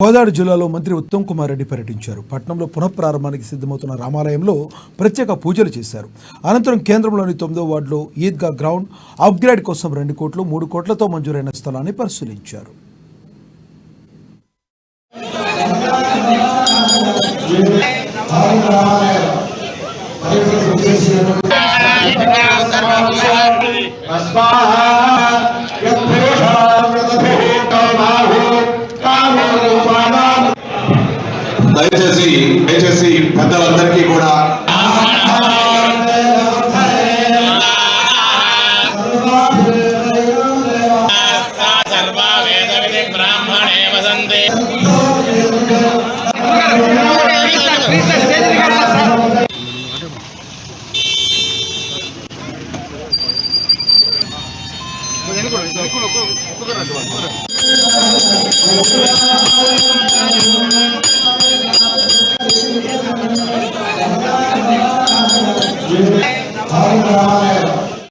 కోదాడ జిల్లాలో మంత్రి ఉత్తమ్ కుమార్ రెడ్డి పర్యటించారు. పట్టణంలో పునఃప్రారంభానికి సిద్ధమవుతున్న రామాలయంలో ప్రత్యేక పూజలు చేశారు. అనంతరం కేంద్రంలోని 9వ వార్డులో ఈద్గా గ్రౌండ్ అప్గ్రేడ్ కోసం 2 కోట్లు 3 కోట్లతో మంజూరైన స్థలాన్ని పరిశీలించారు. దయచేసి పెద్దలందరికీ కూడా Hare